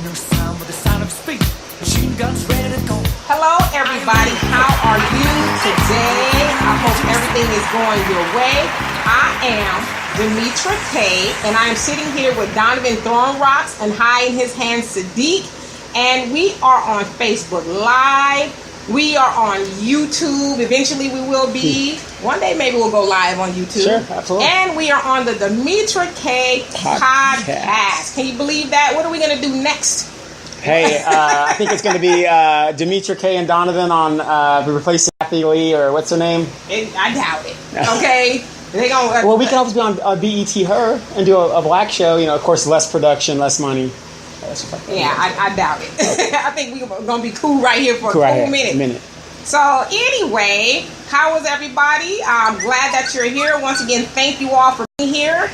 new sound with the sound of speed. Machine guns ready to go. Hello, everybody. How are you today? I hope everything is going your way. I am Demetra K, and I am sitting here with Donovan Throwing Rocks and high in his hand Sadiq. And we are on Facebook Live. We are on YouTube. Eventually we will be. One day maybe we'll go live on YouTube. Sure, absolutely. And we are on the Demetra K podcast. Can you believe that? What are we going to do next? Hey, I think it's going to be Demetra K and Donovan on replacing Kathy Lee, or what's her name? I doubt it. Okay. They gonna, well, we can always be on BET Her and do a black show. You know, of course, less production, less money. Yeah, I doubt it. Okay. I think we're going to be cool right here for a cool minute. So anyway, how is everybody? I'm glad that you're here. Once again, thank you all for being here.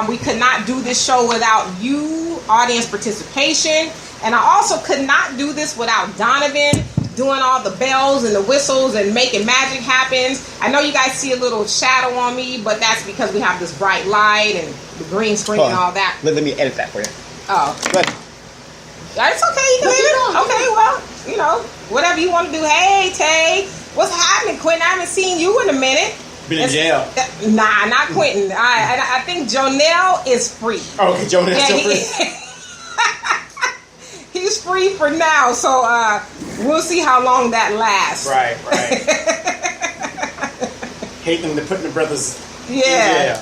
We could not do this show without you, audience participation. And I also could not do this without Donovan doing all the bells and the whistles and making magic happen. I know you guys see a little shadow on me, but that's because we have this bright light and the green screen and all that. Let me edit that for you. Oh. Good. It's okay, you can leave it. Okay, well, you know, whatever you want to do. Hey, Tay, what's happening, Quentin? I haven't seen you in a minute. Been in jail. Nah, not Quentin. I think Jonelle is free. Oh, okay, Jonelle's still free. He's free for now, so we'll see how long that lasts. Right. Hating to putting the brothers in jail.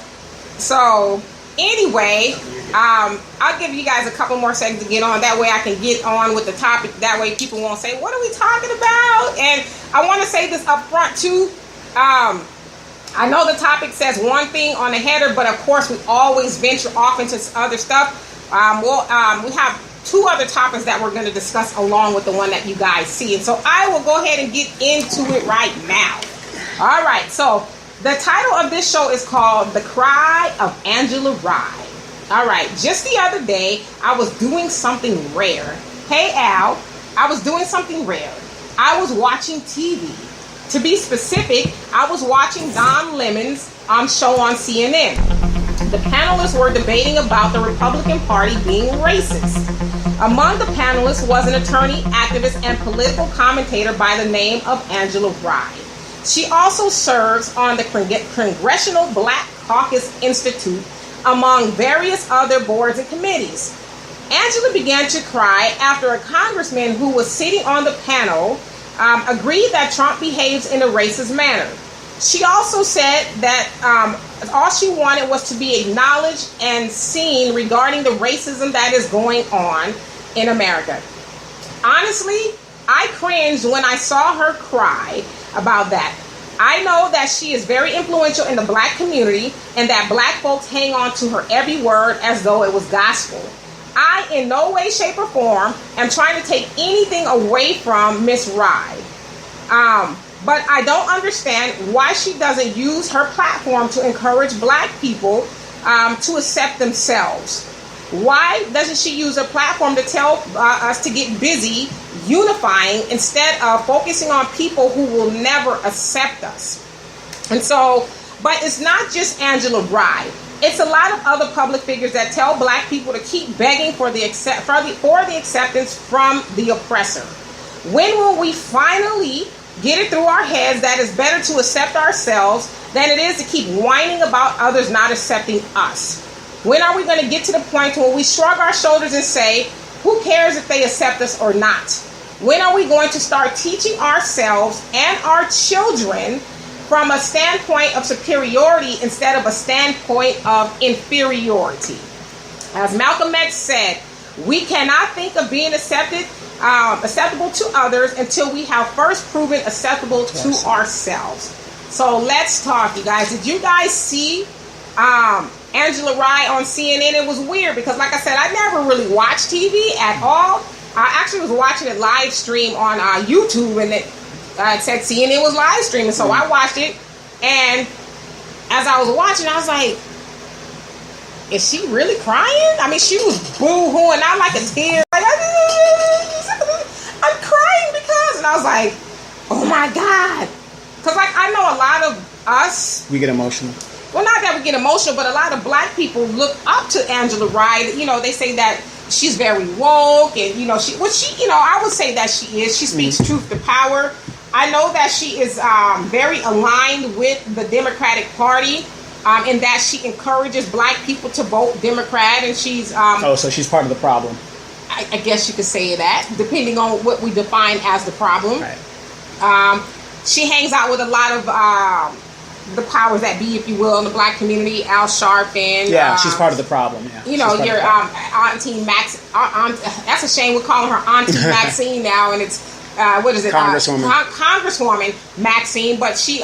So, anyway, I'll give you guys a couple more seconds to get on. That way I can get on with the topic. That way people won't say, what are we talking about? And I want to say this up front, too. I know the topic says one thing on the header, but of course we always venture off into other stuff. We have two other topics that we're going to discuss along with the one that you guys see. And so I will go ahead and get into it right now. All right. So the title of this show is called The Cry of Angela Rye. All right. Just the other day, I was doing something rare. Hey, Al, I was doing something rare. I was watching TV. To be specific, I was watching Don Lemon's show on CNN. The panelists were debating about the Republican Party being racist. Among the panelists was an attorney, activist, and political commentator by the name of Angela Rye. She also serves on the Congressional Black Caucus Institute, among various other boards and committees. Angela began to cry after a congressman who was sitting on the panel agreed that Trump behaves in a racist manner. She also said that all she wanted was to be acknowledged and seen regarding the racism that is going on in America. Honestly, I cringed when I saw her cry about that. I know that she is very influential in the black community and that black folks hang on to her every word as though it was gospel. I, in no way, shape, or form, am trying to take anything away from Miss Rye. But I don't understand why she doesn't use her platform to encourage black people to accept themselves. Why doesn't she use her platform to tell us to get busy unifying instead of focusing on people who will never accept us? And so, but it's not just Angela Rye. It's a lot of other public figures that tell black people to keep begging for the acceptance from the oppressor. When will we finally get it through our heads that it's better to accept ourselves than it is to keep whining about others not accepting us? When are we going to get to the point where we shrug our shoulders and say, who cares if they accept us or not? When are we going to start teaching ourselves and our children from a standpoint of superiority instead of a standpoint of inferiority? As Malcolm X said, we cannot think of being acceptable to others until we have first proven acceptable to ourselves. So let's talk, you guys. Did you guys see Angela Rye on CNN? It was weird because, like I said, I never really watched TV at all. I actually was watching it live stream on YouTube, and it said CNN was live streaming, so I watched it. And as I was watching, I was like, is she really crying? I mean, she was boo-hooing out like a tear. Like, I'm crying because, and I was like, oh my God. Because, like, I know a lot of us. We get emotional. Well, not that we get emotional, but a lot of black people look up to Angela Rye. You know, they say that she's very woke, and I would say that she is. She speaks truth to power. I know that she is very aligned with the Democratic Party, in that she encourages black people to vote Democrat, and she's so she's part of the problem. I guess you could say that, depending on what we define as the problem. Right. She hangs out with a lot of the powers that be, if you will, in the black community. Al Sharpton. Yeah, she's part of the problem. Yeah. Your Auntie Max. That's a shame we're calling her Auntie Maxine now, and it's what is it? Congresswoman. Congresswoman Maxine, but she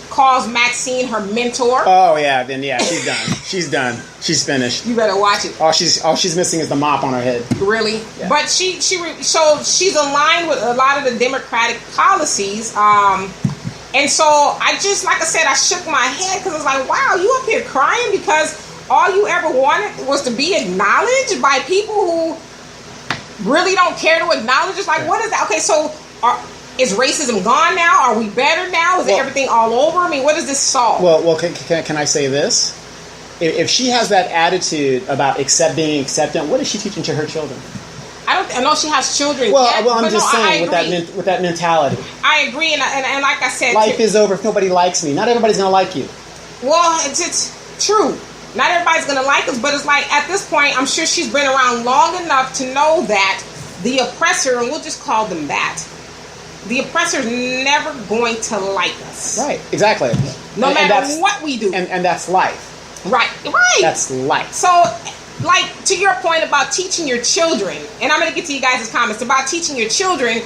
calls Maxine her mentor. Oh yeah, then yeah, she's done. She's done. She's finished. You better watch it. All she's missing is the mop on her head. Really? Yeah. But she's aligned with a lot of the Democratic policies. And so I just, like I said, I shook my head because I was like, wow, you up here crying because all you ever wanted was to be acknowledged by people who really don't care to acknowledge us. Like, what is that? Okay, so is racism gone now? Are we better now? Is everything all over? I mean, what does this solve? Well, can I say this? If she has that attitude about being acceptant, what is she teaching to her children? I know she has children. Well, yet, I'm just saying with with that mentality. I agree, and like I said, life is over if nobody likes me. Not everybody's gonna like you. Well, it's true. Not everybody's gonna like us, but it's like at this point, I'm sure she's been around long enough to know that the oppressor, and we'll just call them that, the oppressor's never going to like us. Right. Exactly. No matter what we do. And that's life. Right. That's life. So, like, to your point about teaching your children, and I'm going to get to you guys' comments about teaching your children,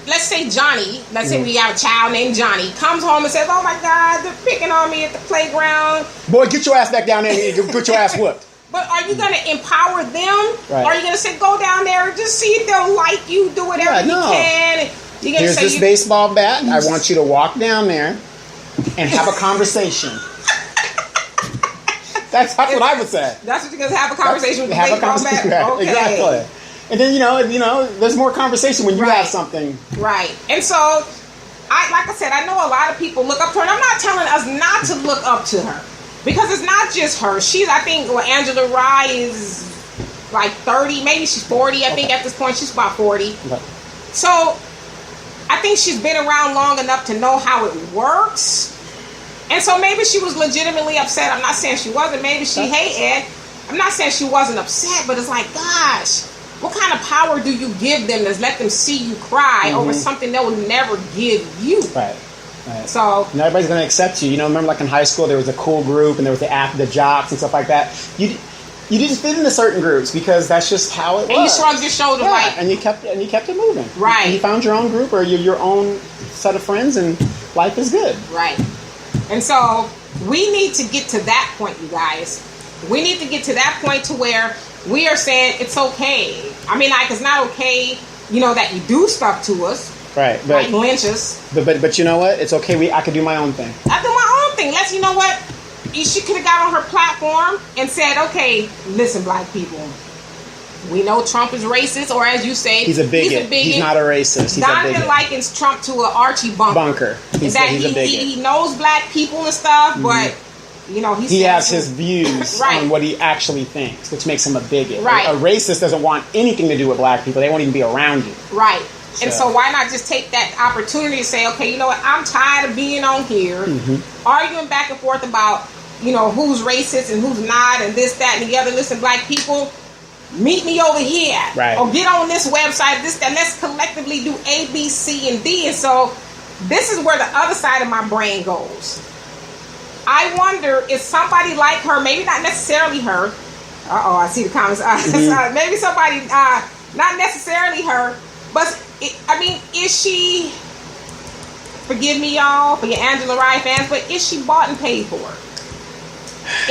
let's say Johnny, we have a child named Johnny, comes home and says, oh my God, they're picking on me at the playground. Boy, get your ass back down there and get your ass whooped. But are you going to empower them? Right. Or are you going to say, go down there and just see if they'll like you, do whatever you can? You're gonna Here's this baseball bat. I want you to walk down there and have a conversation. That's what I would say. That's what you're going to have a conversation with the baseball bat? Right. Okay. Exactly. And then, there's more conversation when you have something. Right. And so, like I said, I know a lot of people look up to her. And I'm not telling us not to look up to her. Because it's not just her. I think Angela Rye is like 30, maybe she's 40. I think at this point she's about 40. Okay. So I think she's been around long enough to know how it works. And so maybe she was legitimately upset. I'm not saying she wasn't. Maybe hey Ed, I'm not saying she wasn't upset, but it's like, gosh, what kind of power do you give them to let them see you cry over something they will never give you? Right. Right. So not everybody's going to accept you. Remember, like in high school, there was a cool group, and there was the jocks and stuff like that. You just fit into certain groups because that's just how it was. And you shrugged your shoulders, and you kept it moving. Right. And you found your own group or your own set of friends, and life is good. Right. And so we need to get to that point, you guys. We need to get to that point to where we are saying it's okay. I mean, it's not okay, that you do stuff to us. Right, like lynch us. But you know what? It's okay. I could do my own thing. I do my own thing. You know what? She could have got on her platform and said, "Okay, listen, black people. We know Trump is racist, or as you say, he's a bigot. He's not a racist. He's Donovan likens Trump to an Archie Bunker. He's a bigot. He knows black people and stuff, but." He has his views on what he actually thinks, which makes him a bigot. Right. A racist doesn't want anything to do with black people. They won't even be around you. Right. And so why not just take that opportunity to say, okay, you know what, I'm tired of being on here, arguing back and forth about, who's racist and who's not, and this, that, and the other. Listen, black people, meet me over here. Right. Or get on this website, this, that. Let's collectively do A, B, C, and D. And so this is where the other side of my brain goes. I wonder if somebody like her, maybe not necessarily her. I see the comments. Maybe somebody, not necessarily her, but is she, forgive me y'all, for your Angela Rye fans, but is she bought and paid for?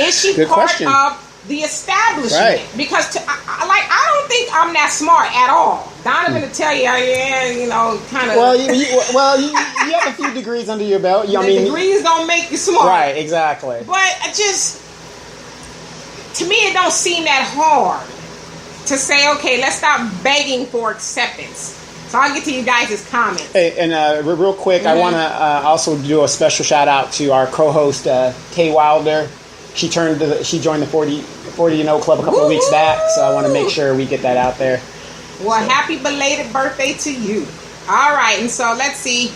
Is she Good part question. of the establishment? Right. Because I don't think I'm that smart at all. Donovan to tell you, kind of. Well, you have a few degrees under your belt. Degrees don't make you smart. Right, exactly. But to me, it don't seem that hard to say, okay, let's stop begging for acceptance. So I'll get to you guys' comments. Hey, and real quick, I want to also do a special shout out to our co-host Tay Wilder. She joined the 40 and 0 Club a couple of weeks back, so I want to make sure we get that out there. Well, happy belated birthday to you. All right, and so let's see.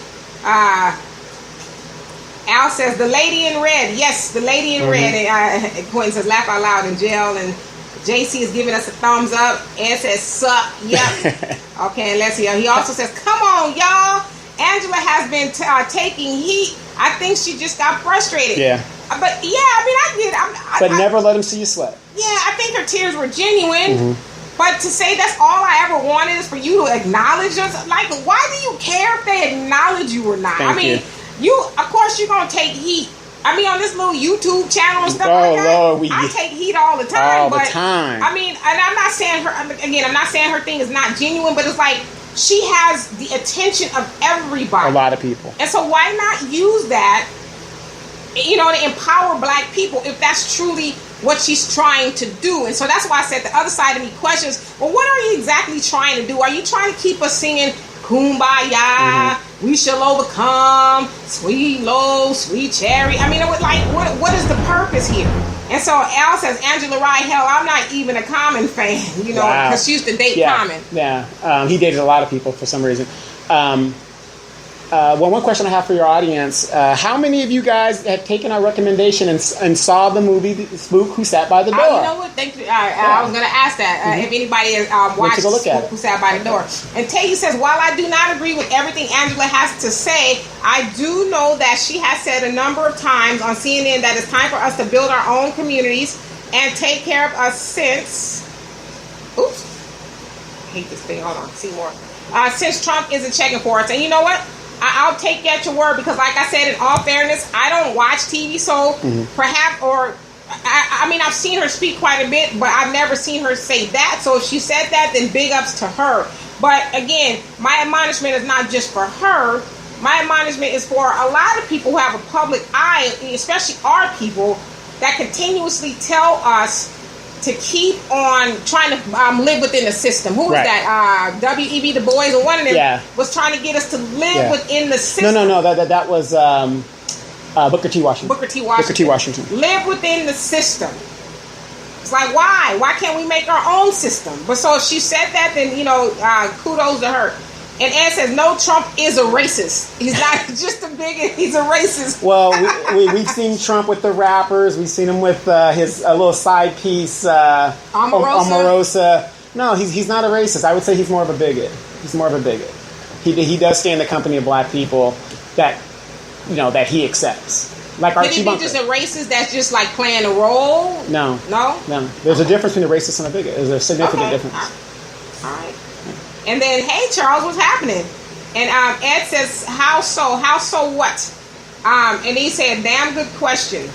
Al says, the lady in red. Yes, the lady in red. And Quentin says, laugh out loud in jail. And JC is giving us a thumbs up. Ed says, suck. Yep. Okay, and let's see. He also says, come on, y'all. Angela has been taking heat. I think she just got frustrated. Yeah. But yeah, I mean, I get it. But never let him see you sweat. Yeah, I think her tears were genuine. But to say that's all I ever wanted is for you to acknowledge us. Like, why do you care if they acknowledge you or not? Thank you, of course, you're going to take heat. I mean, on this little YouTube channel and stuff like that, Lord, I take heat all the time. All the time. I mean, and I'm not saying I'm not saying her thing is not genuine, but it's like, she has the attention of everybody. A lot of people. And so why not use that, to empower black people if that's truly what she's trying to do? And so that's why I said the other side of me questions, well, what are you exactly trying to do? Are you trying to keep us singing Kumbaya, we shall overcome, sweet low, sweet cherry? I mean, what is the purpose here? And so Al says, Angela Rye, hell, I'm not even a Common fan, because she used to date Common. Yeah, he dated a lot of people for some reason. One question I have for your audience, how many of you guys have taken our recommendation and saw the movie Spook Who Sat by the Door? You know what? Thank you. I was going to ask that. If anybody has watched Spook Who Sat by the Door. And Tayu says, while I do not agree with everything Angela has to say, I do know that she has said a number of times on CNN that it's time for us to build our own communities and take care of us since... Oops. I hate this thing. Hold on. See more. Since Trump isn't checking for us. And you know what? I'll take you at your word, because like I said, in all fairness, I don't watch TV, so perhaps, or I mean, I've seen her speak quite a bit, but I've never seen her say that. So if she said that, then big ups to her. But again, my admonishment is not just for her. My admonishment is for a lot of people who have a public eye, especially our people, that continuously tell us to keep on trying to live within the system. Who was that? W.E.B. Du Bois, and one of them was trying to get us to live within the system. No. That was Booker T. Washington. Booker T. Washington. Live within the system. It's like, why? Why can't we make our own system? But so if she said that, then, kudos to her. And Ed says, no, Trump is a racist. He's not just a bigot, he's a racist. Well, we've seen Trump with the rappers. We've seen him with his little side piece, Omarosa. No, he's not a racist. I would say he's more of a bigot. He does stay in the company of black people that he accepts. Like Archie Bunker. Could he be just a racist that's just like playing a role? No. There's a difference between a racist and a bigot. There's a significant difference. All right. And then, hey, Charles, what's happening? And Ed says, how so? How so what? And he said, damn good question.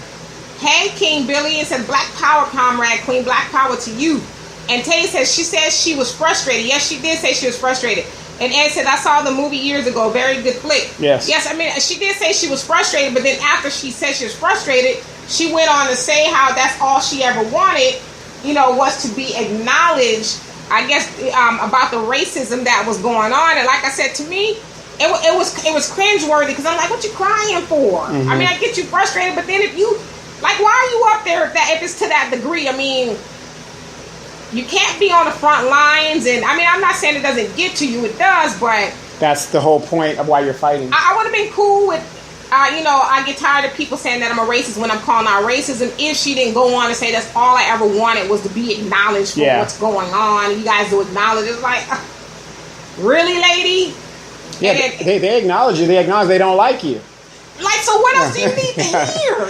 Hey, King Billy, and said, Black Power, comrade, Queen, Black Power to you. And Tay says, she says she was frustrated. Yes, she did say she was frustrated. And Ed said, I saw the movie years ago. Very good flick. Yes, I mean, she did say she was frustrated, but then after she said she was frustrated, she went on to say how that's all she ever wanted, was to be acknowledged, I guess, about the racism that was going on. And like I said, to me, it was cringeworthy, because I'm like, what you crying for? I mean, I get you frustrated, but then if you, like, why are you up there if it's to that degree? I mean, you can't be on the front lines. And I mean, I'm not saying it doesn't get to you, it does, but that's the whole point of why you're fighting. I would have been cool with, I get tired of people saying that I'm a racist when I'm calling out racism. If she didn't go on and say that's all I ever wanted was to be acknowledged for what's going on, you guys do acknowledge it. It's like, really, lady? Yeah, they acknowledge you. They acknowledge they don't like you. Like, so what else do you need to hear?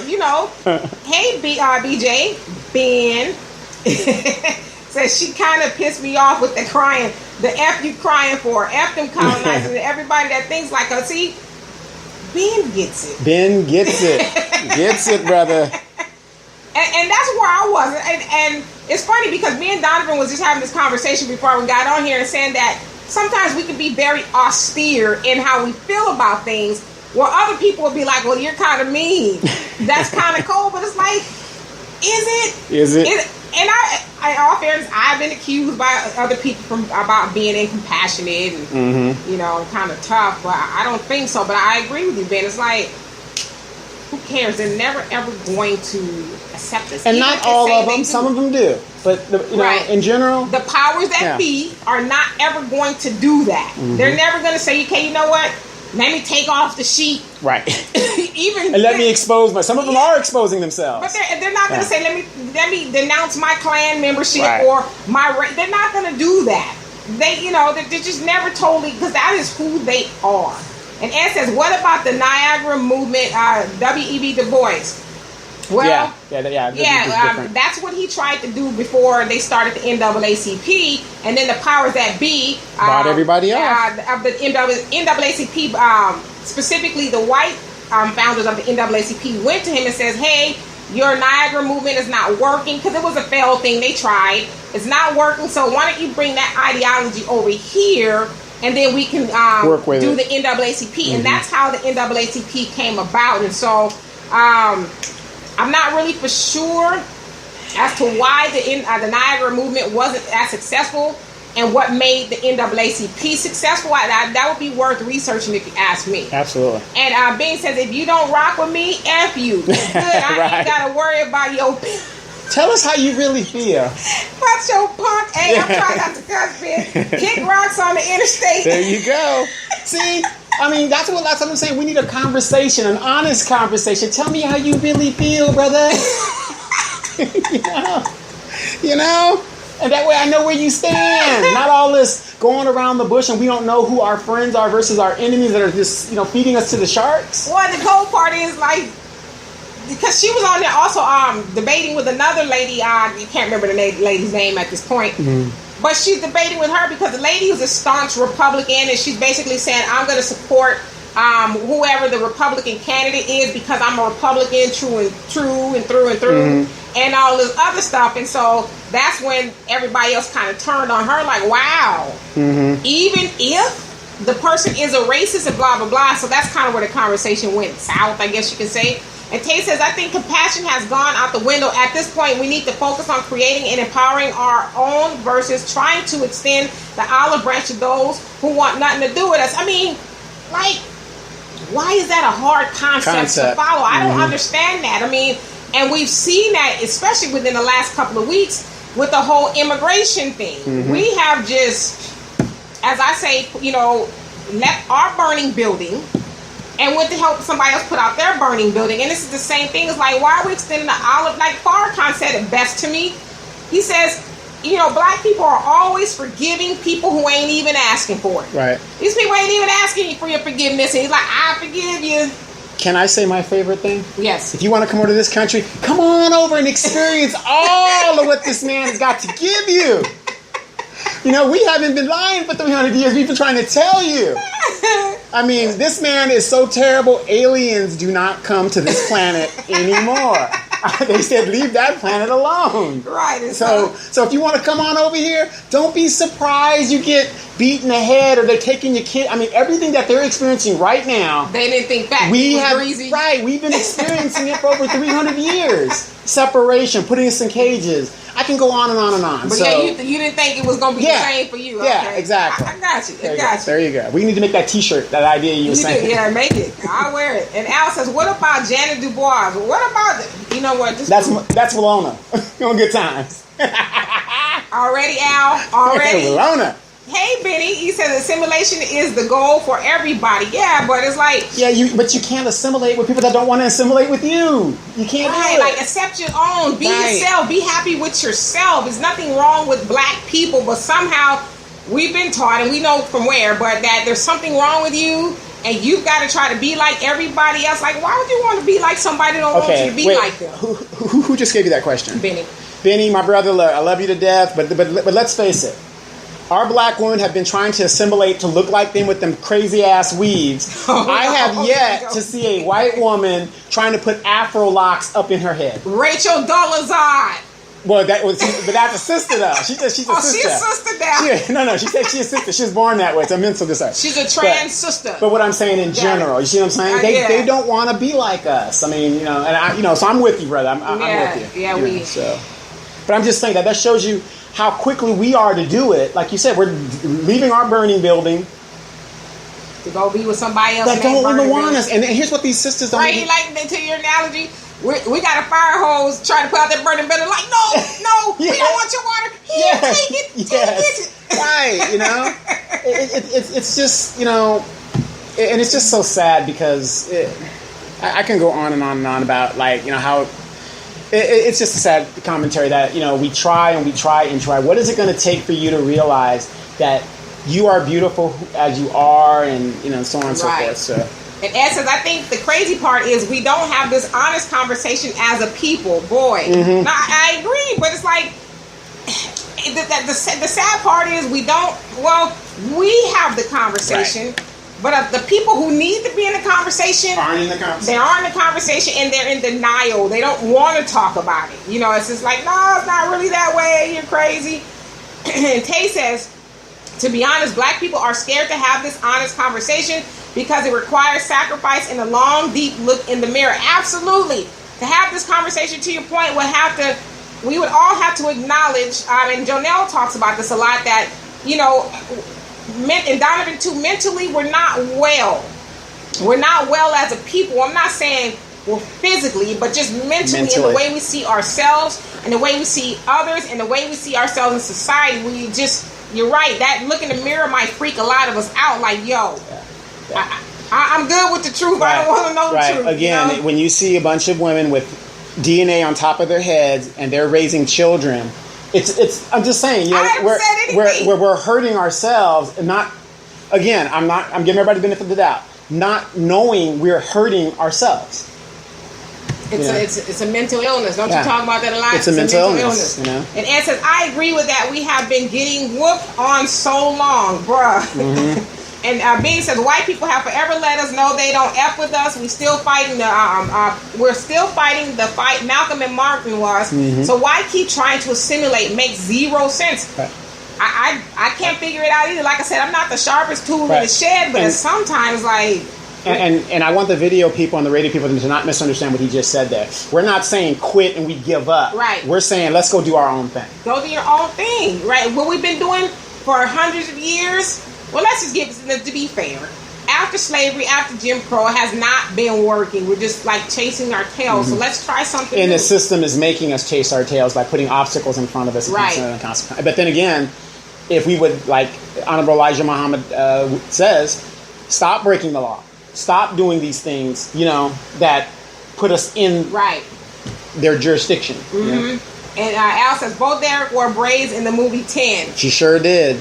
Hey, BJ, Ben says she kind of pissed me off with the crying. The F you crying for, F them colonizers, and everybody that thinks like her. See, Ben gets it. Ben gets it. Gets it, brother. And that's where I was. And it's funny because me and Donovan was just having this conversation before we got on here and saying that sometimes we can be very austere in how we feel about things, where other people will be like, well, you're kind of mean. That's kind of cold. But it's like, is it? And in all fairness, I've been accused by other people about being incompassionate and, kind of tough. But I don't think so. But I agree with you, Ben. It's like, who cares? They're never ever going to accept this. And Even not if all say of they them. do. Some of them do. But, Right. in general. The powers that be are not ever going to do that. They're never going to say, okay, you know what? Let me take off the sheet. Right. Even And let me expose some of them are exposing themselves. But they're not going to say, let me denounce my clan membership or my race. They're not going to do that. They're just never totally, because that is who they are. And Ed says, what about the Niagara movement, W.E.B. Du Bois? Well, that's what he tried to do before they started the NAACP, and then the powers that be bought everybody off. Of the NAACP, specifically the white founders of the NAACP, went to him and says, "Hey, your Niagara movement is not working," because it was a failed thing. They tried; it's not working. So why don't you bring that ideology over here? And then we can do the NAACP, and that's how the NAACP came about. And so, I'm not really for sure as to why the Niagara movement wasn't as successful and what made the NAACP successful. That would be worth researching if you ask me. Absolutely. And Bing says, if you don't rock with me, F you. Good. I ain't got to worry about your... Tell us how you really feel. What's your punk? Hey, I'm trying not to cuss, bitch. Kick rocks on the interstate. There you go. See? I mean, that's what I'm saying. We need a conversation, an honest conversation. Tell me how you really feel, brother. you know? And that way I know where you stand. Not all this going around the bush and we don't know who our friends are versus our enemies that are just, feeding us to the sharks. Well, the cold part is, like, because she was on there also debating with another lady. You can't remember the lady's name at this point. But she's debating with her because the lady is a staunch Republican, and she's basically saying, I'm going to support whoever the Republican candidate is because I'm a Republican through and through, and all this other stuff. And so that's when everybody else kind of turned on her like, wow, even if the person is a racist and blah, blah, blah. So that's kind of where the conversation went south, I guess you could say. And Tay says, I think compassion has gone out the window. At this point, we need to focus on creating and empowering our own versus trying to extend the olive branch to those who want nothing to do with us. I mean, like, why is that a hard concept to follow? I don't understand that. I mean, and we've seen that, especially within the last couple of weeks, with the whole immigration thing. We have just, as I say, left our burning building and went to help somebody else put out their burning building. And this is the same thing. It's like, why are we extending the olive? Like Farrakhan said it best to me. He says, black people are always forgiving people who ain't even asking for it. Right. These people ain't even asking you for your forgiveness. And he's like, I forgive you. Can I say my favorite thing? Yes. If you want to come over to this country, come on over and experience all of what this man has got to give you. We haven't been lying for 300 years. We've been trying to tell you. I mean, this man is so terrible. Aliens do not come to this planet anymore. They said, leave that planet alone. Right. So if you want to come on over here, don't be surprised you get beaten ahead or they're taking your kid. I mean, everything that they're experiencing right now. They didn't think back. We've been experiencing it for over 300 years. Separation, putting us in cages. I can go on and on and on. But you didn't think it was going to be the same for you. Yeah, okay. exactly. I got you. There you go. We need to make that t-shirt, that idea you were saying. Yeah, make it. I'll wear it. And Al says, what about Janet Dubois? What about, you know what? That's Walona. On good times. Already, Al? Already? Walona. Hey, Benny, he says assimilation is the goal for everybody. Yeah, but it's like... Yeah, but you can't assimilate with people that don't want to assimilate with you. You can't do it. Like, accept your own. Be yourself. Be happy with yourself. There's nothing wrong with black people, but somehow we've been taught, and we know from where, but that there's something wrong with you, and you've got to try to be like everybody else. Like, why would you want to be like somebody that don't want you to be like them? Who just gave you that question? Benny, my brother, I love you to death, but let's face it. Our black women have been trying to assimilate to look like them with them crazy ass weaves. I have yet to see a white woman trying to put Afro locks up in her head. Rachel Dolezal. Well, but that's a sister though. She's a sister. She's a sister now. No. She said she's a sister. She was born that way. It's a mental disorder. She's a trans sister. But what I'm saying in general, you see what I'm saying? They don't want to be like us. I mean, so I'm with you, brother. I'm with you. Yeah, But I'm just saying that shows you how quickly we are to do it. Like you said, we're leaving our burning building, to go be with somebody else. That don't even want us. And here's what these sisters don't right, even... like to your analogy, we got a fire hose trying to put out that burning building. Like, no, we don't want your water. Here, take it. Right, you know? It's just, you know, and it's just so sad because I can go on and on and on about, like, you know, how it's just a sad commentary that, you know, we try and we try and try. What is it going to take for you to realize that you are beautiful as you are, and, you know, so on and so forth. So. In essence, I think the crazy part is we don't have this honest conversation as a people. Boy, now, I agree, but it's like the sad part is we don't. Well, we have the conversation, but the people who need to be in the conversation aren't in the conversation. They aren't in the conversation, and they're in denial. They don't want to talk about it. You know, it's just like, no, it's not really that way. You're crazy. And Tay says, to be honest, black people are scared to have this honest conversation because it requires sacrifice and a long, deep look in the mirror. Absolutely. To have this conversation, to your point, we would all have to acknowledge, and Jonelle talks about this a lot, that, you know, and Donovan too, mentally, we're not well. We're not well as a people. I'm not saying we're physically, but just mentally. In the way we see ourselves, and the way we see others, and the way we see ourselves in society. You're right, that look in the mirror might freak a lot of us out. Like, yo, I'm good with the truth. I don't want to know the truth. Again, you know? When you see a bunch of women with DNA on top of their heads and they're raising children, it's. I'm just saying, you know, we're hurting ourselves, and not. Again, I'm giving everybody the benefit of the doubt, not knowing we're hurting ourselves. It's a mental illness. Don't you talk about that a lot? It's a mental illness. You know? And Ed says, I agree with that. We have been getting whooped on so long, bruh. And Bing says, white people have forever let us know they don't F with us. We're still fighting the fight Malcolm and Martin was. So why keep trying to assimilate? Makes zero sense. Right. I can't figure it out either. Like I said, I'm not the sharpest tool in the shed, but it's sometimes like... And I want the video people and the radio people to not misunderstand what he just said there. We're not saying quit and we give up. Right. We're saying let's go do our own thing. Go do your own thing. Right. What we've been doing for hundreds of years. Well, let's just to be fair. After slavery, after Jim Crow, it has not been working. We're just like chasing our tails. So let's try something And new. the system is making us chase our tails by putting obstacles in front of us. And but then again, if we would, like Honorable Elijah Muhammad says, stop breaking the law. Stop doing these things, you know, that put us in their jurisdiction. You know? And Al says, both Derek wore braids in the movie 10. She sure did.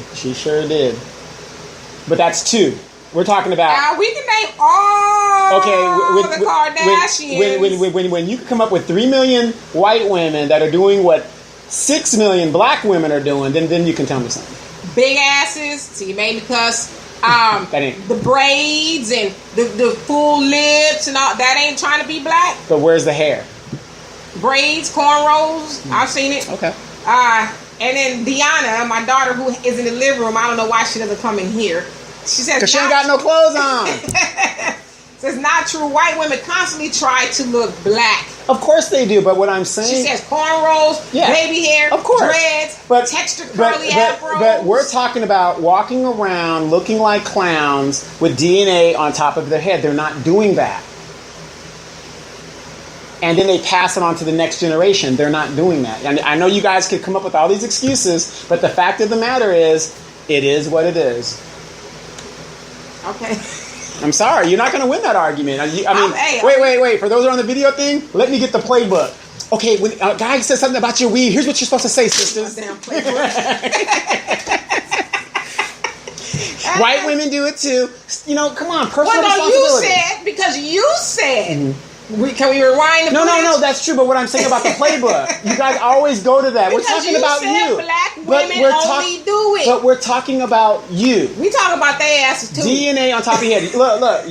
But that's 2. We're talking about... we can name all the Kardashians. When you can come up with 3 million white women that are doing what 6 million black women are doing, then you can tell me something. Big asses. So you made me cuss. The braids and the full lips and all that ain't trying to be black. But where's the hair? Braids, cornrows. I've seen it. Okay. And then Deanna, my daughter, who is in the living room. I don't know why she doesn't come in here. She says because she ain't got no clothes on. Says not true. White women constantly try to look black. Of course they do, but what I'm saying... She says cornrows, baby hair, of course. Dreads, textured curly afros. But we're talking about walking around looking like clowns with DNA on top of their head. They're not doing that. And then they pass it on to the next generation. They're not doing that. And I know you guys could come up with all these excuses, but the fact of the matter is, it is what it is. Okay. I'm sorry, you're not going to win that argument. Wait. For those who are on the video thing, let me get the playbook. Okay, when a guy says something about your weed, here's what you're supposed to say, sisters. Damn playbook. White women do it too. You know, come on, personal responsibility. Because you said. Can we rewind the No, that's true. But what I'm saying about the playbook, you guys always go to that. We're talking about you. Black women only do it. But we're talking about you. We talk about their asses too. DNA on top of your head. Look.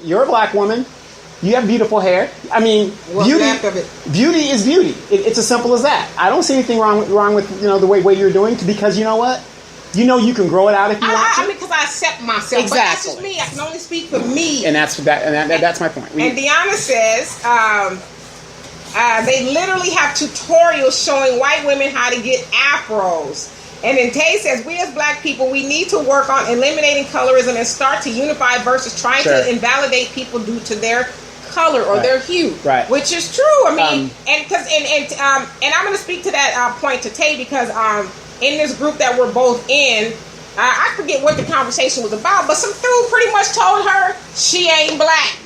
You're a black woman. You have beautiful hair. I mean, beauty is beauty. It's as simple as that. I don't see anything wrong with the way you're doing. Because you know what? You know you can grow it out if you want to. I mean, because I accept myself. Exactly. But that's just me. I can only speak for me. And that's my point. And Deanna says they literally have tutorials showing white women how to get afros. And then Tay says, we as black people, we need to work on eliminating colorism and start to unify versus trying to invalidate people due to their color or their hue. Right. Which is true. I mean, and I'm going to speak to that point to Tay because in this group that we're both in, I forget what the conversation was about, but some dude pretty much told her she ain't black.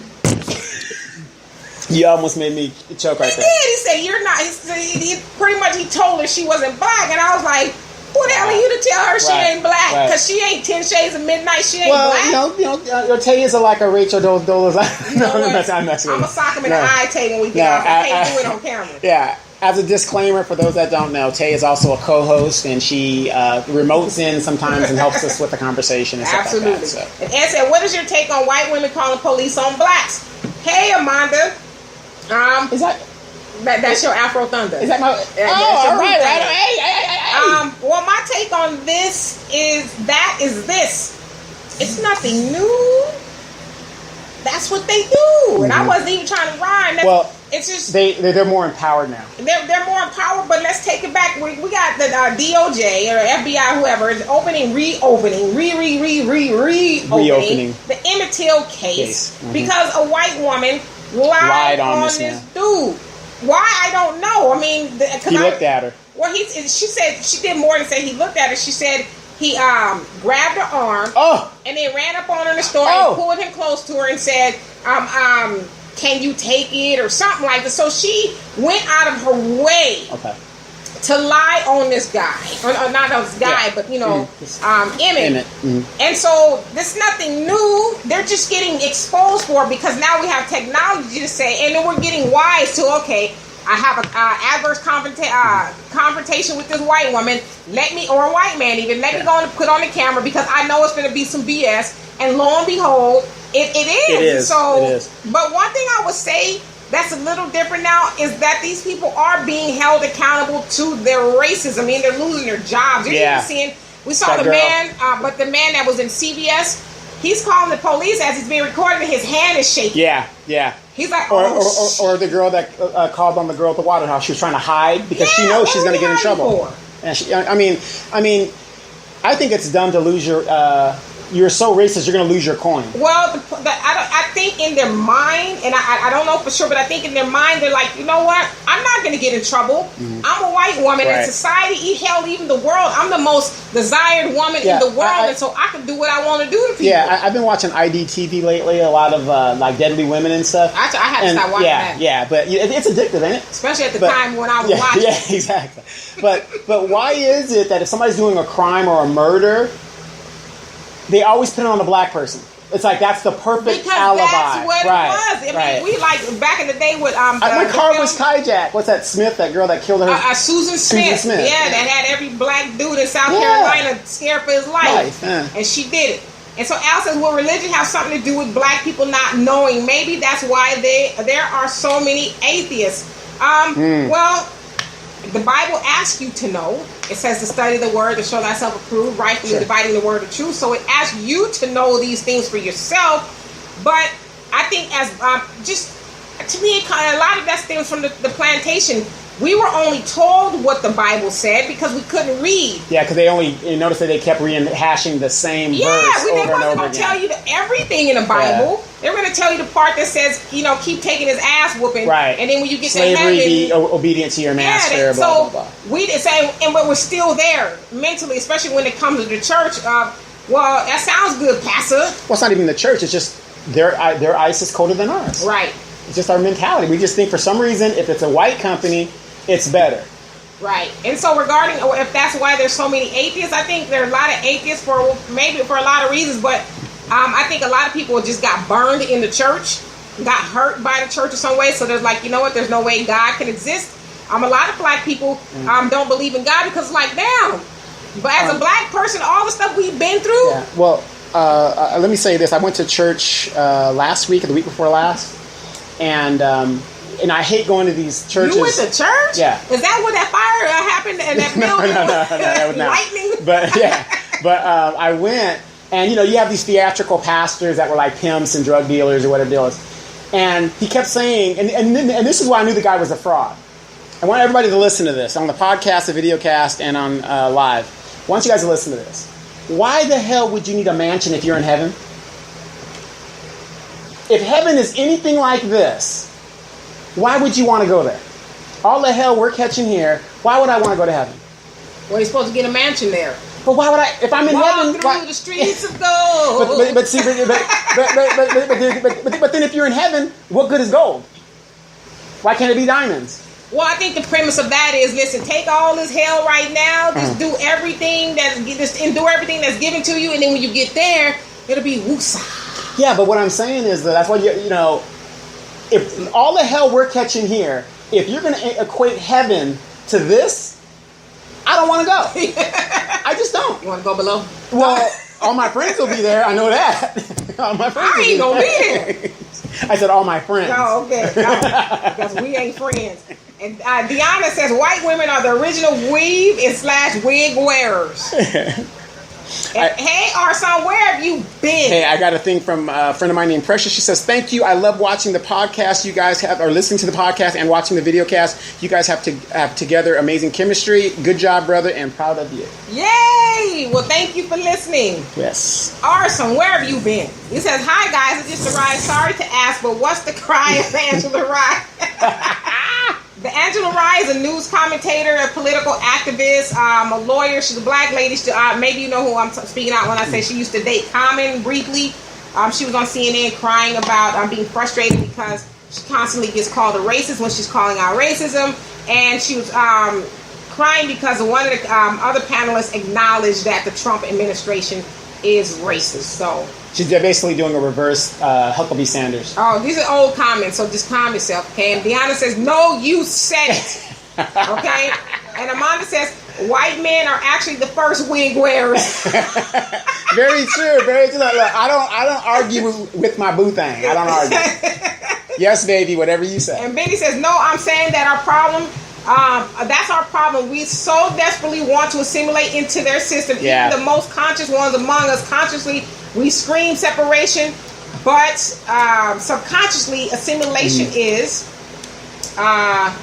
You almost made me choke right there. He said, you're not. He pretty much he told her she wasn't black. And I was like, who the hell are you to tell her she ain't black? Because she ain't 10 Shades of Midnight. She ain't black. You know, Tay is like a Rachel Dolezal. I'm going to sock him in the eye, Tay, when we get off. I can't do it on camera. Yeah. As a disclaimer, for those that don't know, Tay is also a co-host, and she remotes in sometimes and helps us with the conversation and stuff like that. So. And Ed said, what is your take on white women calling police on blacks? Hey, Amanda. Is that's your Afro Thunder? Is that my? All right. Hey. Well, my take on this is this. It's nothing new. That's what they do, and I wasn't even trying to rhyme. It's just they're more empowered now. They're more empowered, but let's take it back. We got the DOJ or FBI, whoever is reopening the Emmett Till case because a white woman lied on this dude. Why? I don't know. I mean, he looked at her. Well, she said she did more than say he looked at her. She said he grabbed her arm and then ran up on her in the store and pulled him close to her and said, can you take it or something like that. So she went out of her way to lie on this guy. Not on this guy, but Emmett. And so there's nothing new. They're just getting exposed for it because now we have technology to say, and then we're getting wise to, I have an adverse confrontation with this white woman. Or a white man even. Let me go and put on the camera because I know it's going to be some BS. And lo and behold, it is. So, it is. But one thing I would say that's a little different now is that these people are being held accountable to their racism. I mean, they're losing their jobs. You're even seeing. We saw the man, but the man that was in CBS, he's calling the police as he's being recorded. And his hand is shaking. Yeah. He's like, or the girl that called on the girl at the water house. She was trying to hide because she knows she's going to get in trouble. And I mean, I think it's dumb to lose your. You're so racist, you're going to lose your coin. Well, I think in their mind, and I don't know for sure, but I think in their mind, they're like, you know what? I'm not going to get in trouble. I'm a white woman in society, hell, even the world. I'm the most desired woman in the world, and so I can do what I want to do to people. Yeah, I've been watching IDTV lately, a lot of like Deadly Women and stuff. I had to stop watching that. Yeah, but it's addictive, ain't it? Especially at the time when I was watching. Yeah, exactly. But why is it that if somebody's doing a crime or a murder, they always put it on the black person? It's like that's the perfect alibi. That's what it was. I mean, we like back in the day with my car was hijacked. What's that Smith? That girl that killed her? Susan Smith. Yeah, that had every black dude in South Carolina scared for his life, and she did it. And so Al says, will religion have something to do with black people not knowing? Maybe that's why there are so many atheists. Well, the Bible asks you to know. It says to study the word, to show thyself approved, rightfully dividing the word of truth. So it asks you to know these things for yourself. But I think as to me, a lot of that stems from the plantation. We were only told what the Bible said because we couldn't read. Yeah, because you notice that they kept rehashing the same verse over and over again. They wasn't going to tell you everything in the Bible. Yeah. They're going to tell you the part that says, keep taking his ass whooping. Right. And then when you get slavery, to heaven, be obedient to your master. Blah, blah, blah. We didn't say, but we're still there mentally, especially when it comes to the church. Well, that sounds good, Pastor. Well, it's not even the church. It's just their ISIS colder than ours. Right. It's just our mentality. We just think for some reason, if it's a white company, it's better. Right. And so regarding if that's why there's so many atheists, I think there are a lot of atheists for a lot of reasons, but I think a lot of people just got burned in the church, got hurt by the church in some way, so there's like, you know what, there's no way God can exist. A lot of black people don't believe in God because like, damn, but as a black person, all the stuff we've been through. Yeah. Well, let me say this. I went to church last week or the week before last, and I hate going to these churches. You went to church? Yeah. Is that what that fire happened in that building? No, that was not. Lightning? But I went, and you have these theatrical pastors that were like pimps and drug dealers or whatever the deal is. And he kept saying, and this is why I knew the guy was a fraud. I want everybody to listen to this on the podcast, the video cast, and on live. want you guys to listen to this. Why the hell would you need a mansion if you're in heaven? If heaven is anything like this, why would you want to go there? All the hell we're catching here, why would I want to go to heaven? Well, you're supposed to get a mansion there. But why would I, if I'm in heaven... Through the streets of gold. But then if you're in heaven, what good is gold? Why can't it be diamonds? Well, I think the premise of that is, listen, take all this hell right now, just do everything just endure everything that's given to you, and then when you get there, it'll be woosah. Yeah, but what I'm saying is that's why you know, if all the hell we're catching here, if you're going to equate heaven to this, I don't want to go. I just don't. You want to go below? Well, all my friends will be there. I know that. All my friends. I ain't gonna be there. I said all my friends. Oh, okay. Because we ain't friends. And Deanna says white women are the original weave / wig wearers. Hey, Arson, where have you been? Hey, I got a thing from a friend of mine named Precious. She says, thank you. I love watching the podcast you guys have, or listening to the podcast and watching the video cast. You guys have together amazing chemistry. Good job, brother, and proud of you. Yay! Well, thank you for listening. Yes. Arson, where have you been? He says, hi, guys. It's just a ride. Sorry to ask, but what's the cry of Angela Rye? The Angela Rye is a news commentator, a political activist, a lawyer. She's a black lady. Maybe you know who I'm speaking out when I say she used to date Common briefly. She was on CNN crying about being frustrated because she constantly gets called a racist when she's calling out racism. And she was crying because one of the other panelists acknowledged that the Trump administration is racist. So she's basically doing a reverse Huckabee Sanders. Oh, these are old comments, so just calm yourself, okay? And Deanna says, no, you said it, okay? And Amanda says, white men are actually the first wig wearers. Very true, very true. Look, I don't argue with my boo thing. I don't argue. Yes, baby, whatever you say. And Benny says, no, I'm saying that our problem... that's our problem. We so desperately want to assimilate into their system. Yeah. Even the most conscious ones among us, consciously, we scream separation, but subconsciously, assimilation is our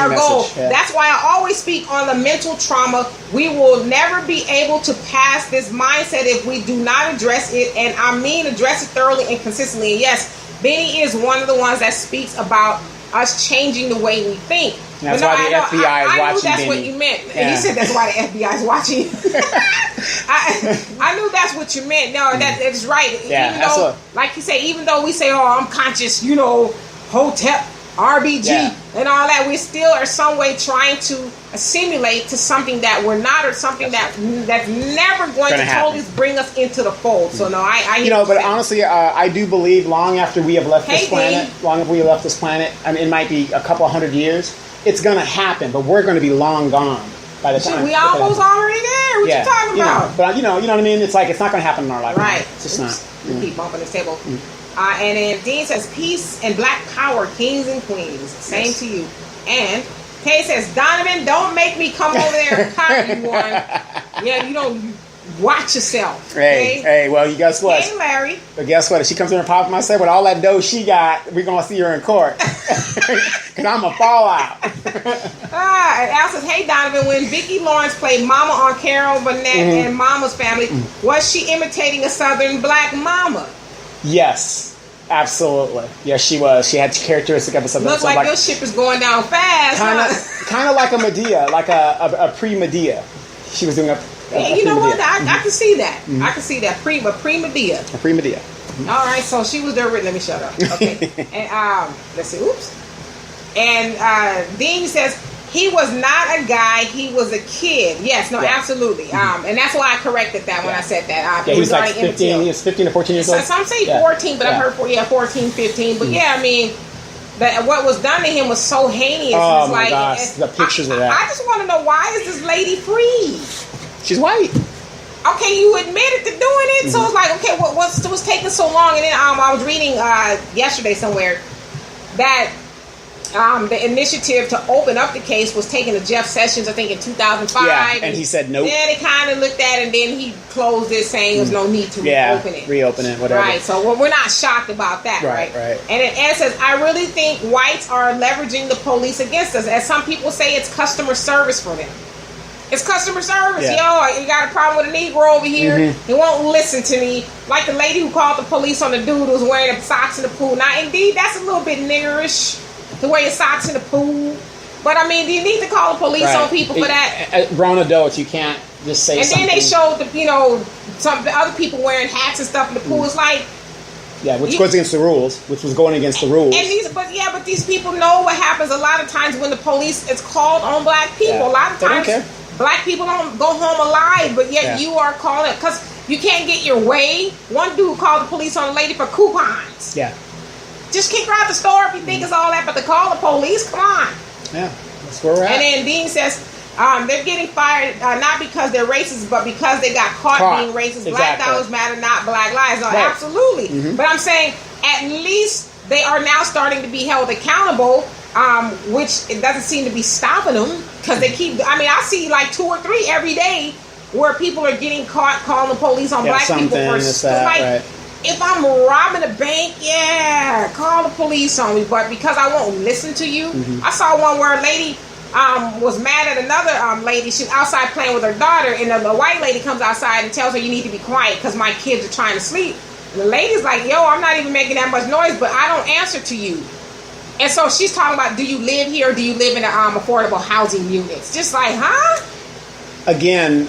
goal. Yeah. That's why I always speak on the mental trauma. We will never be able to pass this mindset if we do not address it, and I mean address it thoroughly and consistently. And yes, Benny is one of the ones that speaks about us changing the way we think. That's why the FBI is watching. I knew that's what you meant. Yeah. You said that's why the FBI is watching. I knew that's what you meant. No, that is right. Yeah, even though, like you say, even though we say, "Oh, I'm conscious," you know, Hotep, RBG, and all that, we still are some way trying to assimilate to something that we're not, or something that's never going to totally bring us into the fold. So no, I you know, but honestly, I do believe long after we have left this planet, I mean, it might be a couple 100 years. It's going to happen, but we're going to be long gone by the time. We almost already there. What you talking about? But you know what I mean? It's like, it's not going to happen in our lifetime. Right. It's just not. We keep bumping this table. And then Dean says, peace and black power, kings and queens. Same to you. And Kay says, Donovan, don't make me come over there and copy you one. Yeah, you don't watch yourself. Hey, well, you guess what? Hey, Larry. But guess what? If she comes in and pops my set with all that dough she got, we're going to see her in court. Because I'm a fallout. And Al says, hey, Donovan, when Vicki Lawrence played Mama on Carol Burnett and Mama's Family, was she imitating a Southern black mama? Yes, absolutely. Yes, she was. She had characteristic of a Southern. Look like your ship is going down fast. Kind of like a Medea, like a pre-Medea. She was doing a you know what? I can see that. I can see that. Pre-Medea. A pre-Medea. All right, so she was there. Let me shut up. Okay. And let's see. Oops. And Dean says he was not a guy. He was a kid. Yes. No. Absolutely. And that's why I corrected that when I said that. He was like 15. He was 15 or 14 years old. Some say 14, but I've heard 14, 15. But yeah, I mean, what was done to him was so heinous. Oh my gosh, the pictures of that. I just want to know, why is this lady free? She's white. Okay, you admitted to doing it, so it's like, okay, what's taking so long? And then I was reading yesterday somewhere that the initiative to open up the case was taken to Jeff Sessions, I think, in 2005. Yeah, and he said nope. Then they kind of looked at it, and then he closed it, saying there's no need to reopen it, whatever. Right, so we're not shocked about that, right? And then Ed says, I really think whites are leveraging the police against us. As some people say, it's customer service for them. It's customer service. Yeah. Yo, you got a problem with a Negro over here. He won't listen to me. Like the lady who called the police on the dude who was wearing the socks in the pool. Now, indeed, that's a little bit niggerish to wear your socks in the pool. But, I mean, do you need to call the police on people for that? Grown adults, you can't just say something. And then they showed, some of the other people wearing hats and stuff in the pool. It's like... Yeah, which goes against the rules, which was going against the rules. And but these people know what happens a lot of times when the police is called on black people. Yeah. A lot of They don't times, care. black people don't go home alive, but yet you are calling because you can't get your way. One dude called the police on a lady for coupons. Yeah. Just kick her out the store if you think it's all that, but to call the police, come on. Yeah, that's where we're at. And then Dean says they're getting fired not because they're racist, but because they got caught being racist. Exactly. Black lives matter, not black lives. No, Right. absolutely. But I'm saying at least they are now starting to be held accountable, which it doesn't seem to be stopping them because they keep. I mean, I see like 2 or 3 every day where people are getting caught calling the police on black people for right. If I'm robbing a bank, call the police on me. But because I won't listen to you, I saw one where a lady was mad at another lady. She's outside playing with her daughter, and the white lady comes outside and tells her, "You need to be quiet because my kids are trying to sleep." And the lady's like, "Yo, I'm not even making that much noise, but I don't answer to you." And so she's talking about, do you live here or do you live in affordable housing units? Just like, huh? Again,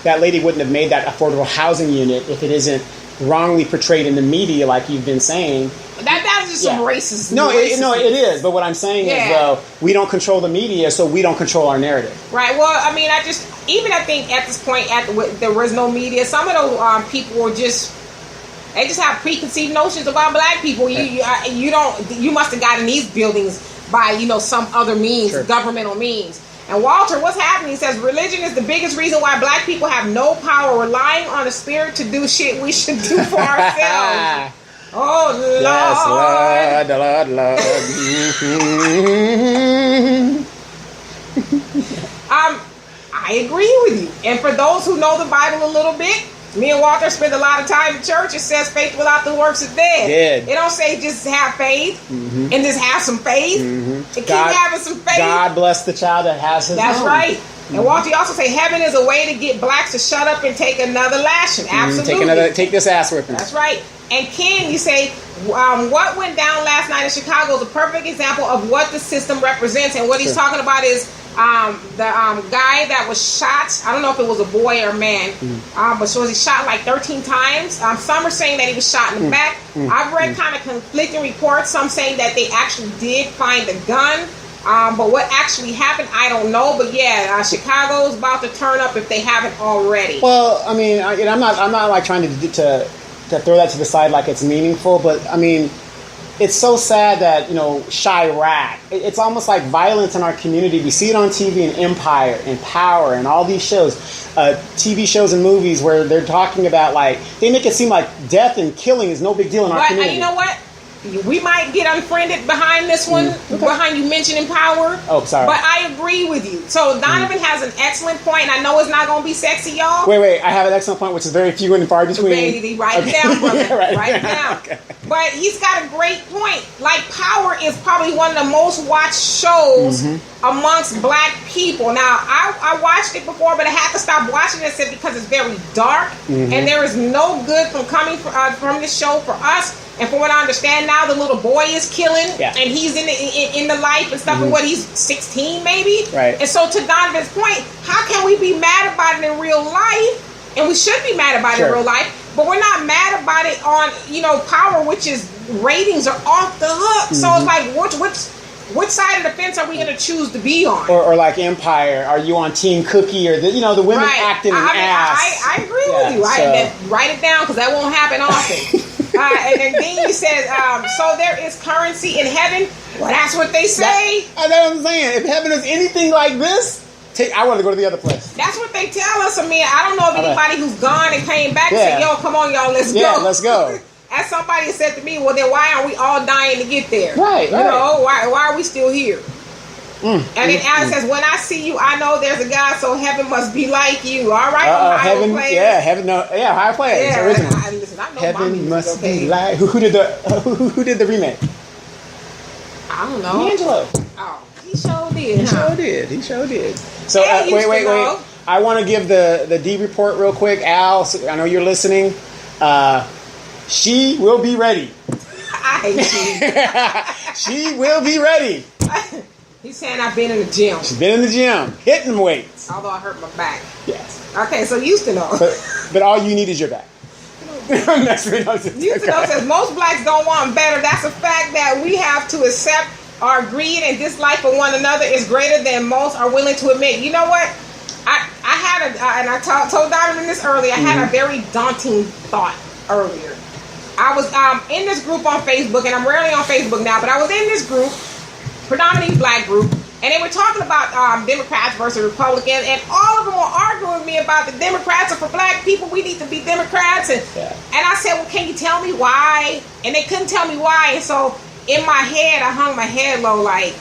that lady wouldn't have made that affordable housing unit if it isn't wrongly portrayed in the media, like you've been saying. That's just some racist. No, it is. But what I'm saying is, though, we don't control the media, so we don't control our narrative. Right. Well, I mean, I think at this point, there was no media. Some of those people were just have preconceived notions about black people. You must have gotten these buildings by some other means, governmental means. And Walter, what's happening? He says religion is the biggest reason why black people have no power, relying on the spirit to do shit we should do for ourselves. Oh, Lord. Yes, Lord. I agree with you. And for those who know the Bible a little bit, me and Walter spend a lot of time in church. It says faith without the works is dead. It don't say just have faith and just have some faith. And keep having some faith. God bless the child that has his That's own. right. And Walter, you also say heaven is a way to get blacks to shut up and take another lashing. Absolutely. Take this ass whipping. That's right. And Ken, you say, what went down last night in Chicago is a perfect example of what the system represents. And what he's talking about is the guy that was shot. I don't know if it was a boy or a man, but was he shot like 13 times? Some are saying that he was shot in the back. I've read kind of conflicting reports. Some saying that they actually did find a gun. But what actually happened, I don't know. But Chicago's about to turn up if they haven't already. Well, I mean, I'm not like trying to throw that to the side like it's meaningful, but I mean, it's so sad that Chirac. It's almost like violence in our community. We see it on TV in Empire and Power and all these shows, TV shows and movies where they're talking about they make it seem like death and killing is no big deal in our community. You know what? We might get unfriended behind this one, behind you mentioning Power. Oh, sorry. But I agree with you. So Donovan has an excellent point, and I know it's not going to be sexy, y'all. Wait. I have an excellent point, which is very few and far between. Baby, write it down, brother. Yeah, write it down. Okay. But he's got a great point. Power is probably one of the most watched shows amongst black people. Now, I watched it before, but I had to stop watching it because it's very dark, and there is no good coming from this show for us. And from what I understand now, the little boy is killing, and he's in the life and stuff. And what, he's 16 maybe? Right. And so to Donovan's point, how can we be mad about it in real life? And we should be mad about it in real life, but we're not mad about it on Power, which is ratings are off the hook. So it's like, which side of the fence are we going to choose to be on? Or like Empire, are you on Team Cookie or the women acting an ass? I agree with you. Write it down because that won't happen often. And then Dean says, so there is currency in heaven. Well, that's what they say. That's what I'm saying. If heaven is anything like this, I want to go to the other place. That's what they tell us. I mean, I don't know of anybody who's gone and came back and said, yo, come on, y'all, let's go. Yeah, let's go. As somebody said to me, well, then why aren't we all dying to get there? Right. Why are we still here? And then Alex says, when I see you, I know there's a God, so heaven must be like you. All right, heaven, players. high players. Yeah, original. listen, I know heaven must be like. Who did the remake? I don't know. Angelo. Oh, He sure did. He huh? sure did. He sure did. So Hey, wait. know. I want to give the D report real quick. Al, I know you're listening. She will be ready. I hate you. She will be ready. He's saying I've been in the gym. She's been in the gym, hitting weights. Although I hurt my back. Yes. Okay, so used to know. But all you need is your back. Next week, Used to know says most blacks don't want better. That's a fact that we have to accept. Our greed and dislike for one another is greater than most are willing to admit. You know what? I had and I told Donovan this earlier. I had a very daunting thought earlier. I was in this group on Facebook, and I'm rarely on Facebook now, but I was in this group, predominantly black group, and they were talking about Democrats versus Republicans, and all of them were arguing with me about the Democrats are for black people. We need to be Democrats, and I said, well, can you tell me why? And they couldn't tell me why, and so in my head, I hung my head low like,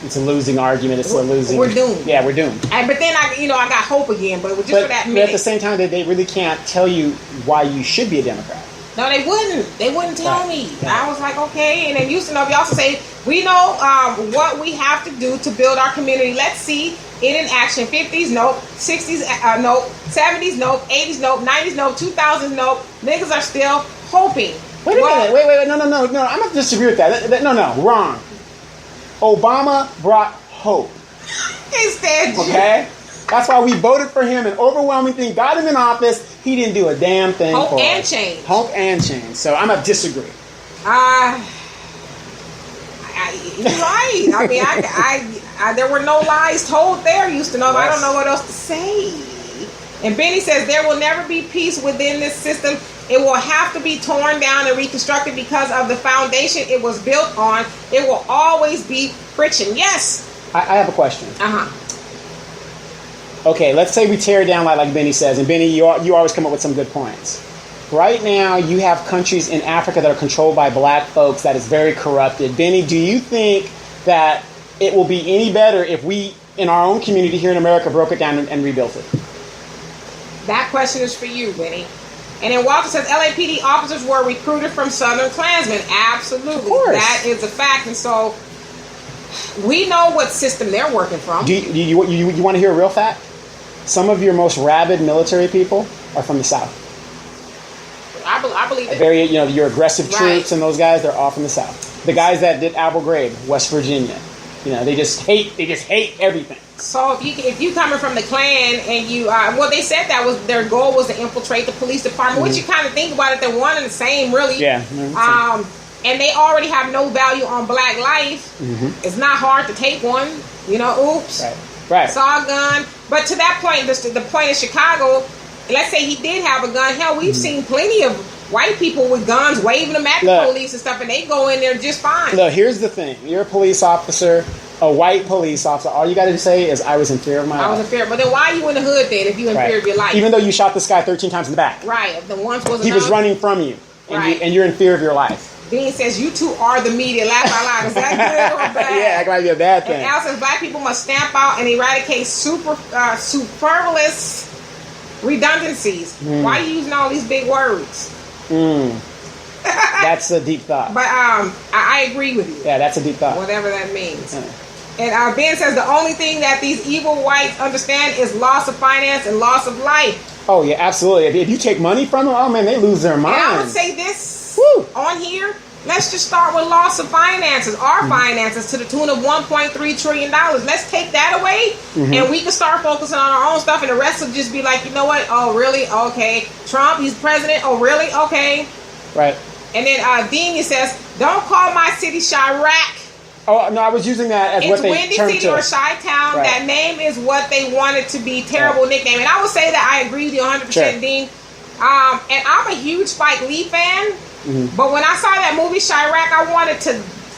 it's a losing argument. It's a losing. We're doomed. Yeah, we're doomed. But then I got hope again. But it was just for that minute. But at the same time, they really can't tell you why you should be a Democrat. No, they wouldn't. They wouldn't tell me. Yeah. I was like, okay. And then used to know. We also say we know what we have to do to build our community. Let's see it in action. 50s, nope. 60s, nope. 70s, nope. 80s, nope. 90s, nope. 2000s, nope. Niggas are still hoping. Wait a minute. Wait. No. I'm going to disagree with that. No, wrong. Obama brought hope. Instead, okay? That's why we voted for him. An overwhelming thing. Got him in office. He didn't do a damn thing hope for and us. change. Hope and change. So I'm going to disagree. You're right. I mean, I there were no lies told there, used to know. Yes. I don't know what else to say. And Benny says there will never be peace within this system. It will have to be torn down and reconstructed because of the foundation it was built on. It will always be friction. Yes. I have a question. Uh-huh. Okay, let's say we tear it down like Benny says. And Benny, you always come up with some good points. Right now, you have countries in Africa that are controlled by black folks that is very corrupted. Benny, do you think that it will be any better if we, in our own community here in America, broke it down and rebuilt it? That question is for you, Benny. And then Walter says LAPD officers were recruited from Southern Klansmen. Absolutely. Of course. That is a fact. And so we know what system they're working from. Do you want to hear a real fact? Some of your most rabid military people are from the South. I believe it. Very, your aggressive troops and those guys, they're all from the South. The guys that did Abu Ghraib, West Virginia, they just hate everything. So if you coming from the Klan and you, they said that was their goal was to infiltrate the police department, which you kind of think about it, they're one and the same, really. Yeah. And they already have no value on black life. Mm-hmm. It's not hard to take one. Oops. Right. Saw a gun. But to that point, the point in Chicago, let's say he did have a gun. Hell, we've seen plenty of white people with guns waving them at the police and stuff, and they go in there just fine. Look, here's the thing. You're a police officer, a white police officer. All you got to say is, I was in fear of my life. I was in fear. But then why are you in the hood then if you in fear of your life? Even though you shot this guy 13 times in the back. Right. If the once was he was running from you, and you're in fear of your life. Dean says, you two are the media. Laugh out loud. Is that good or bad? Yeah, that might be a bad thing. And Al says, black people must stamp out and eradicate superfluous redundancies. Why are you using all these big words? That's a deep thought. But I agree with you. Yeah, that's a deep thought. Whatever that means. And Ben says, the only thing that these evil whites understand is loss of finance and loss of life. Oh, yeah, absolutely. If you take money from them, oh, man, they lose their minds. And I would say this on here. Let's just start with loss of finances, our finances, to the tune of $1.3 trillion. Let's take that away, and we can start focusing on our own stuff, and the rest will just be like, you know what? Oh, really? Okay. Trump, he's president. Oh, really? Okay. Right. And then Dean says, don't call my city Chirac. Oh, no, I was using that as what they Windy turned City to. or Chi-Town. Right. That name is what they wanted to be. Terrible nickname. And I would say that I agree with you 100%, Dean. And I'm a huge Spike Lee fan. But when I saw that movie Chirac,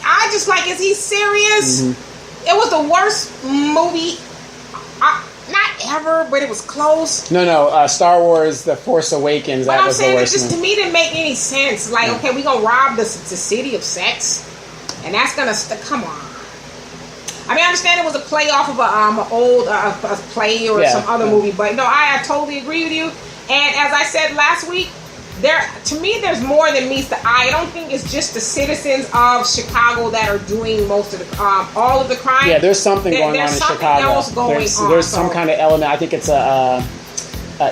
I just like, is he serious? It was the worst movie, not ever, but it was close. No, Star Wars: The Force Awakens. That was the worst. It just to me didn't make any sense. Like, okay, we gonna rob the city of sex, and that's gonna come on. I mean, I understand it was a play off of an old a play or some other movie, but no, I totally agree with you. And as I said last week, to me, there's more than meets the eye. I don't think it's just the citizens of Chicago that are doing most of the all of the crime. Yeah, there's something going on in something Chicago. Else going on. There's some kind of element. I think it's a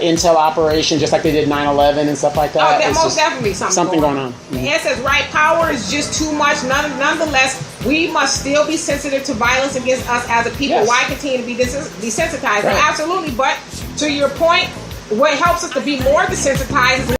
intel operation, just like they did 9/11 and stuff like that. Oh, there's most definitely something going on. Mm-hmm. And it says, right, power is just too much. Nonetheless, we must still be sensitive to violence against us as a people. Yes. Why continue to be desensitized? Right. Absolutely. But to your point, what helps us to be more desensitized is